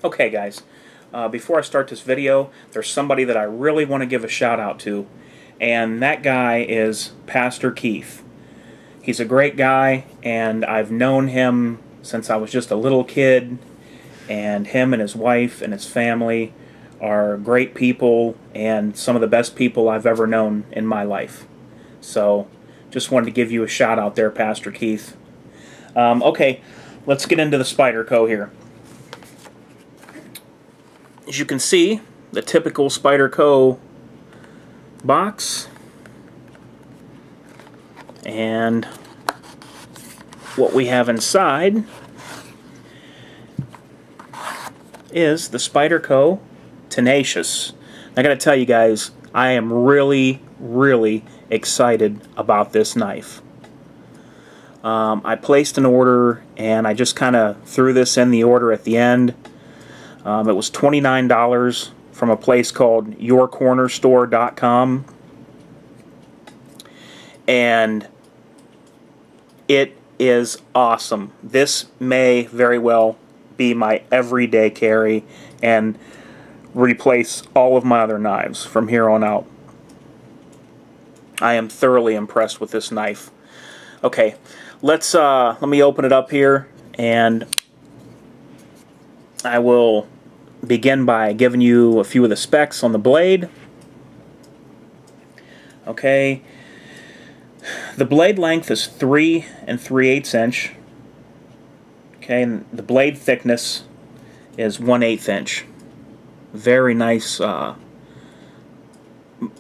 Okay guys, before I start this video, there's somebody that I really want to give a shout out to, and that guy is Pastor Keith. He's a great guy, and I've known him since I was just a little kid, and him and his wife and his family are great people and some of the best people I've ever known in my life. So, just wanted to give you a shout out there, Pastor Keith. Okay, let's get into the Spyderco here. As you can see, the typical Spyderco box, and what we have inside is the Spyderco Tenacious. I gotta tell you guys, I am really excited about this knife. I placed an order and I just kind of threw this in the order at the end. It was $29 from a place called yourcornerstore.com, and it is awesome. This may very well be my everyday carry and replace all of my other knives from here on out. I am thoroughly impressed with this knife. Okay, let me open it up here, and I will begin by giving you a few of the specs on the blade. Okay, the blade length is 3 3/8 inch. Okay, and the blade thickness is 1/8 inch. Very nice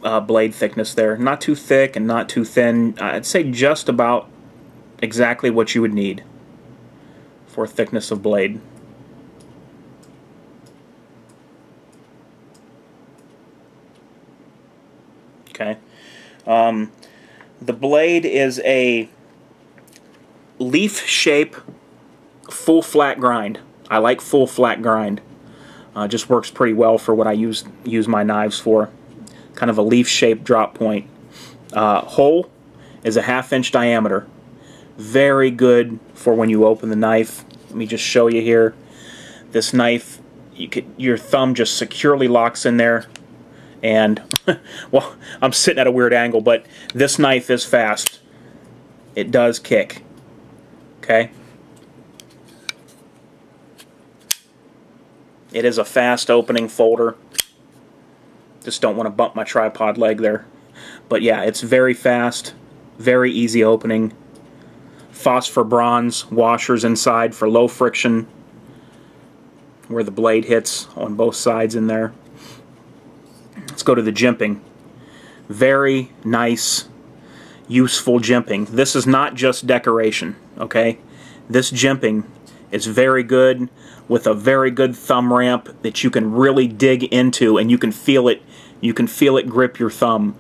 blade thickness there. Not too thick and not too thin. I'd say just about exactly what you would need for thickness of blade. Okay. The blade is a leaf shape full flat grind. I like full flat grind. Just works pretty well for what I use my knives for. Kind of a leaf shape drop point. Hole is a 1/2 inch diameter. Very good for when you open the knife. Let me just show you here. This knife, your thumb just securely locks in there. And, well, I'm sitting at a weird angle, but this knife is fast. It does kick. Okay? It is a fast opening folder. Just don't want to bump my tripod leg there. But yeah, it's very fast, very easy opening. Phosphor bronze washers inside for low friction where the blade hits on both sides in there. Let's go to the jimping. Very nice, useful jimping. This is not just decoration, okay? This jimping is very good with a very good thumb ramp that you can really dig into, and you can feel it. You can feel it grip your thumb.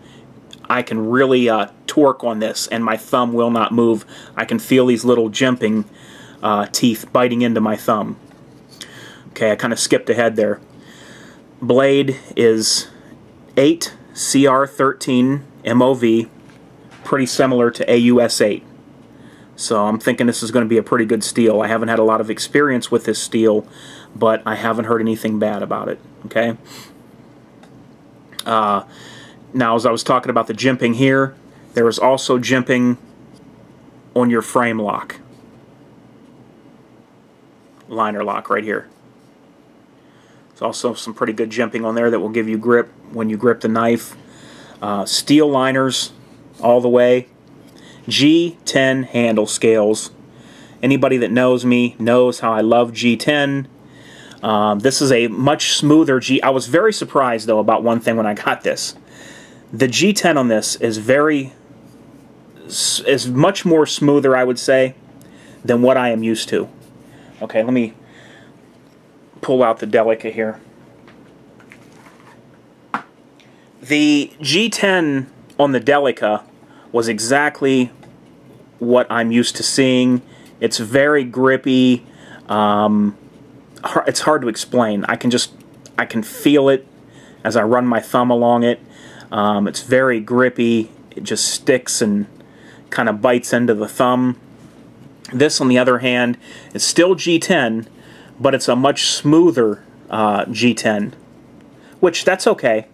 I can really torque on this, and my thumb will not move. I can feel these little jimping teeth biting into my thumb. Okay, I kind of skipped ahead there. Blade is 8 CR13 MOV, pretty similar to AUS 8. So I'm thinking this is going to be a pretty good steel. I haven't had a lot of experience with this steel, but I haven't heard anything bad about it. Okay. Now, as I was talking about the jimping here, there is also jimping on your frame lock. Liner lock right here. There's also some pretty good jimping on there that will give you grip when you grip the knife. Steel liners all the way. G10 handle scales. Anybody that knows me knows how I love G10. This is a much smoother G. I was very surprised though about one thing when I got this. The G10 on this is much more smoother, I would say, than what I am used to. Okay, let me pull out the Delica here. The G10 on the Delica was exactly what I'm used to seeing. It's very grippy. It's hard to explain. I can feel it as I run my thumb along it. It's very grippy. It just sticks and kind of bites into the thumb. This, on the other hand, is still G10, but it's a much smoother G10, which that's okay.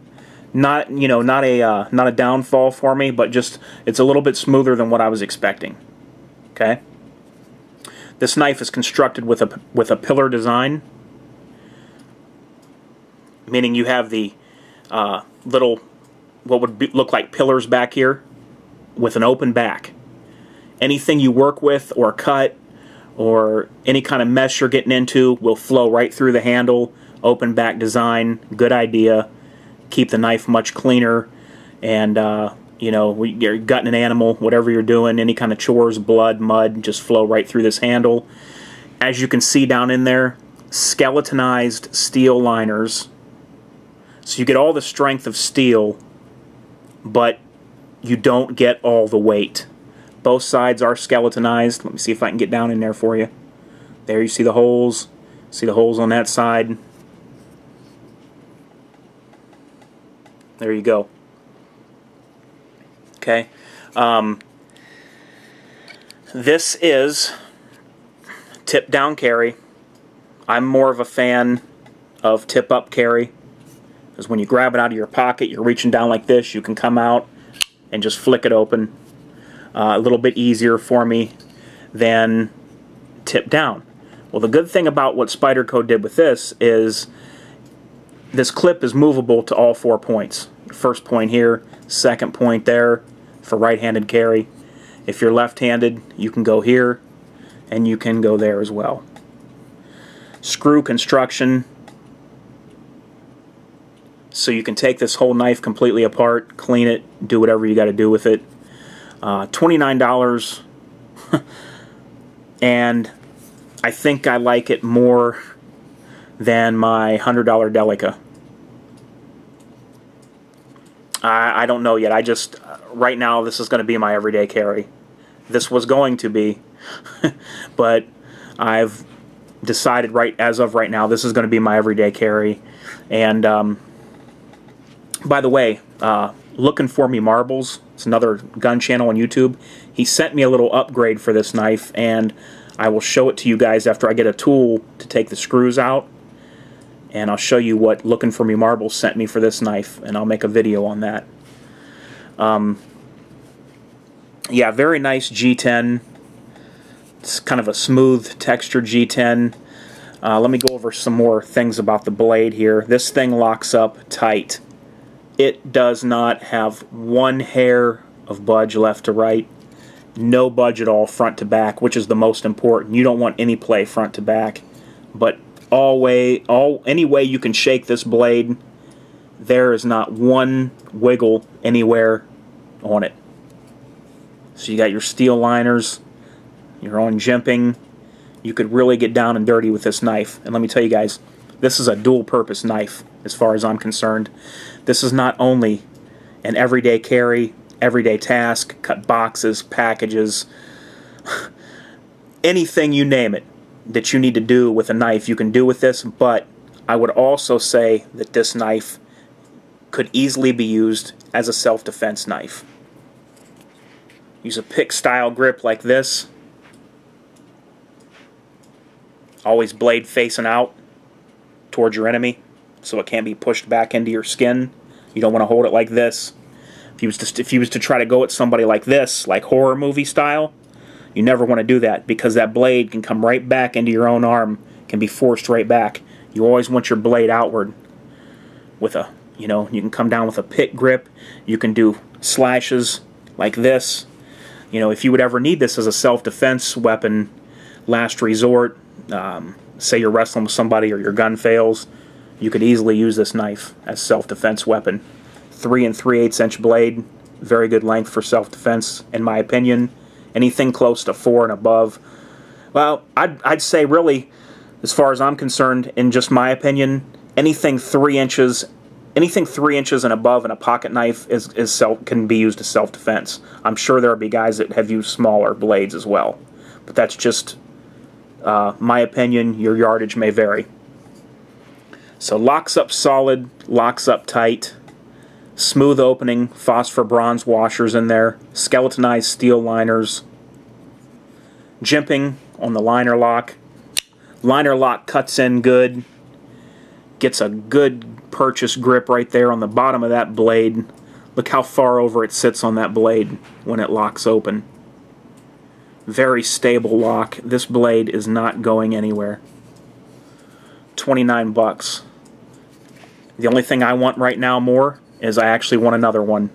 Not, you know, not a downfall for me, but just it's a little bit smoother than what I was expecting. Okay. This knife is constructed with a pillar design, meaning you have the little what would look like pillars back here with an open back. Anything you work with or cut or any kind of mesh you're getting into will flow right through the handle. Open back design, good idea. Keep the knife much cleaner, and you know, you're gutting an animal, whatever you're doing, any kind of chores, blood, mud, just flow right through this handle. As you can see down in there, skeletonized steel liners. So you get all the strength of steel, but you don't get all the weight. Both sides are skeletonized. Let me see if I can get down in there for you. There you see the holes. See the holes on that side. There you go. Okay. This is tip down carry. I'm more of a fan of tip up carry, because when you grab it out of your pocket, you're reaching down like this, you can come out and just flick it open. A little bit easier for me than tip down. Well, the good thing about what Spyderco did with this is this clip is movable to all 4 points. First point here, second point there for right-handed carry. If you're left-handed, you can go here and you can go there as well. Screw construction, so you can take this whole knife completely apart, clean it, do whatever you got to do with it. $29, and I think I like it more than my $100 Delica. I don't know yet. I just, right now, this is going to be my everyday carry. This was going to be, but I've decided as of right now, this is going to be my everyday carry. And by the way, Looking For Me Marbles, it's another gun channel on YouTube. He sent me a little upgrade for this knife, and I will show it to you guys after I get a tool to take the screws out. And I'll show you what Looking For Me Marbles sent me for this knife, and I'll make a video on that. Yeah, very nice G10. It's kind of a smooth textured G10. Let me go over some more things about the blade here. This thing locks up tight. It does not have one hair of budge left to right. No budge at all front to back, which is the most important. You don't want any play front to back. But any way you can shake this blade, there is not one wiggle anywhere on it. So you got your steel liners, your own jimping. You could really get down and dirty with this knife. And let me tell you guys, this is a dual-purpose knife as far as I'm concerned. This is not only an everyday carry, everyday task, cut boxes, packages, anything you name it that you need to do with a knife, you can do with this, but I would also say that this knife could easily be used as a self-defense knife. Use a pick-style grip like this. Always blade facing out towards your enemy, so it can't be pushed back into your skin. You don't want to hold it like this. If you was to try to go at somebody like this, like horror movie style, you never want to do that, because that blade can come right back into your own arm, can be forced right back. You always want your blade outward with a, you can come down with a pick grip. You can do slashes like this. If you would ever need this as a self-defense weapon, last resort, say you're wrestling with somebody or your gun fails, you could easily use this knife as self-defense weapon. 3 3/8 inch blade, very good length for self-defense, in my opinion. Anything close to 4 and above, well, I'd say really, as far as I'm concerned, in just my opinion, anything 3 inches and above in a pocket knife can be used as self-defense. I'm sure there'll be guys that have used smaller blades as well, but that's just my opinion. Your yardage may vary. So locks up solid, locks up tight, smooth opening, phosphor bronze washers in there, skeletonized steel liners, jimping on the liner lock. Liner lock cuts in good. Gets a good purchase grip right there on the bottom of that blade. Look how far over it sits on that blade when it locks open. Very stable lock. This blade is not going anywhere. 29 bucks. The only thing I want right now more is I actually want another one.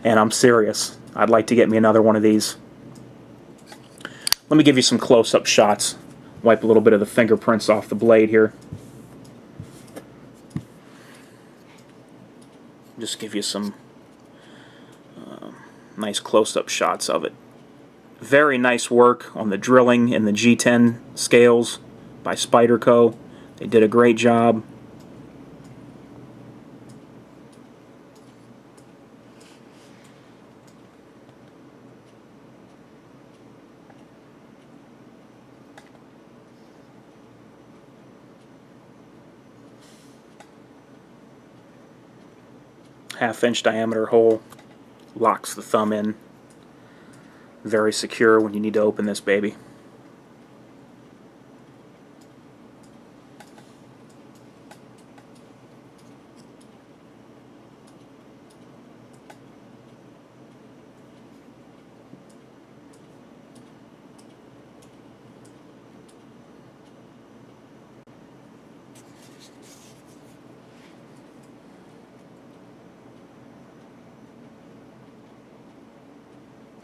And I'm serious. I'd like to get me another one of these. Let me give you some close-up shots. Wipe a little bit of the fingerprints off the blade here. Just give you some nice close-up shots of it. Very nice work on the drilling in the G10 scales by Spyderco. They did a great job. Half-inch diameter hole, locks the thumb in. Very secure when you need to open this baby.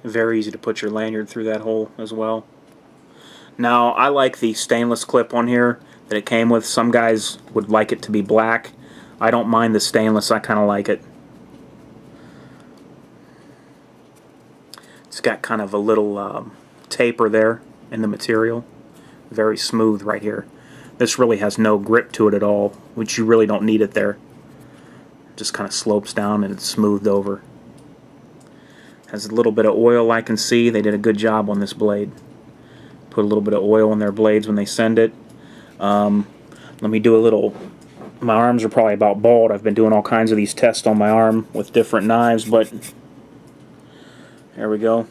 Very easy to put your lanyard through that hole as well. Now, I like the stainless clip on here that it came with. Some guys would like it to be black. I don't mind the stainless. I kind of like it. It's got kind of a little taper there in the material. Very smooth right here. This really has no grip to it at all, which you really don't need it there. Just kind of slopes down and it's smoothed over. Has a little bit of oil, I can see. They did a good job on this blade. Put a little bit of oil on their blades when they send it. Let me do a little... My arms are probably about bald. I've been doing all kinds of these tests on my arm with different knives, but... There we go.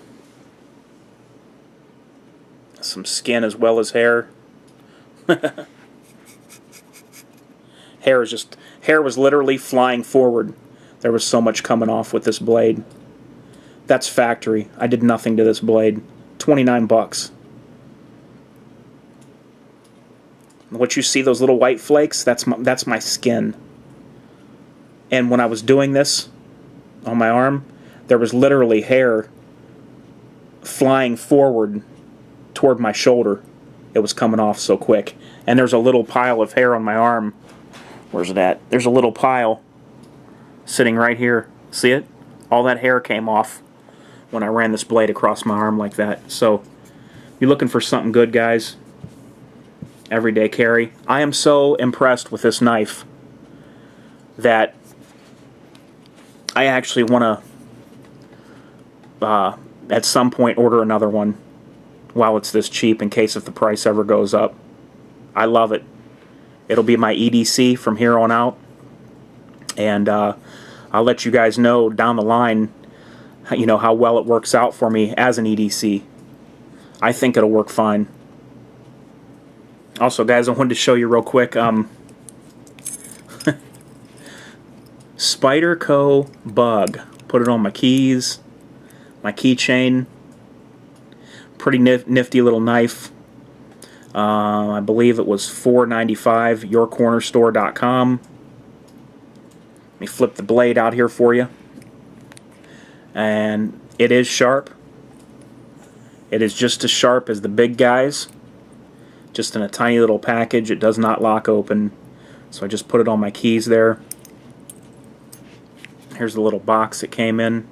Some skin as well as hair. Hair was literally flying forward. There was so much coming off with this blade. That's factory. I did nothing to this blade. 29 bucks. What you see, those little white flakes, that's my skin. And when I was doing this on my arm, there was literally hair flying forward toward my shoulder. It was coming off so quick. And there's a little pile of hair on my arm. Where's it at? There's a little pile sitting right here. See it? All that hair came off when I ran this blade across my arm like that. So, you're looking for something good, guys. Everyday carry. I am so impressed with this knife that I actually want to, at some point, order another one while it's this cheap in case if the price ever goes up. I love it. It'll be my EDC from here on out. And I'll let you guys know down the line, you know, how well it works out for me as an EDC. I think it'll work fine. Also, guys, I wanted to show you real quick. Spyderco Bug. Put it on my keys, my keychain. Pretty nifty little knife. I believe it was $4.95. yourcornerstore.com. Let me flip the blade out here for you. And it is sharp. It is just as sharp as the big guys. Just in a tiny little package. It does not lock open. So I just put it on my keys there. Here's the little box it came in.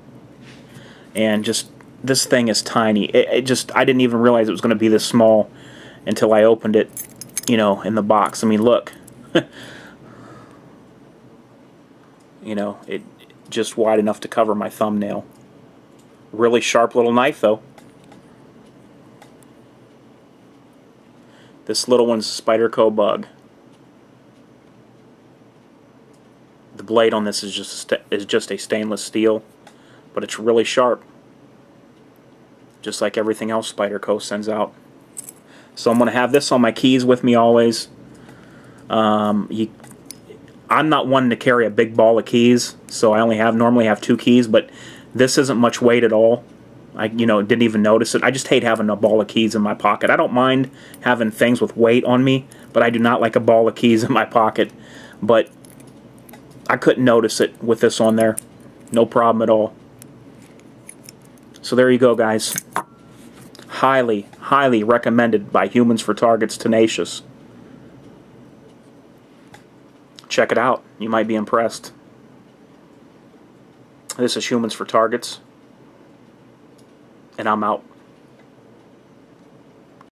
And just, this thing is tiny. I didn't even realize it was going to be this small until I opened it, you know, in the box. I mean, look. You know, it just wide enough to cover my thumbnail. Really sharp little knife, though. This little one's a Spyderco Bug. The blade on this is just a stainless steel, but it's really sharp, just like everything else Spyderco sends out. So I'm going to have this on my keys with me always. I'm not one to carry a big ball of keys, so I normally have 2 keys, but this isn't much weight at all. I didn't even notice it. I just hate having a ball of keys in my pocket. I don't mind having things with weight on me, but I do not like a ball of keys in my pocket. But I couldn't notice it with this on there. No problem at all. So there you go, guys. Highly, highly recommended by Humans for Targets Tenacious. Check it out. You might be impressed. This is Humans for Targets, and I'm out.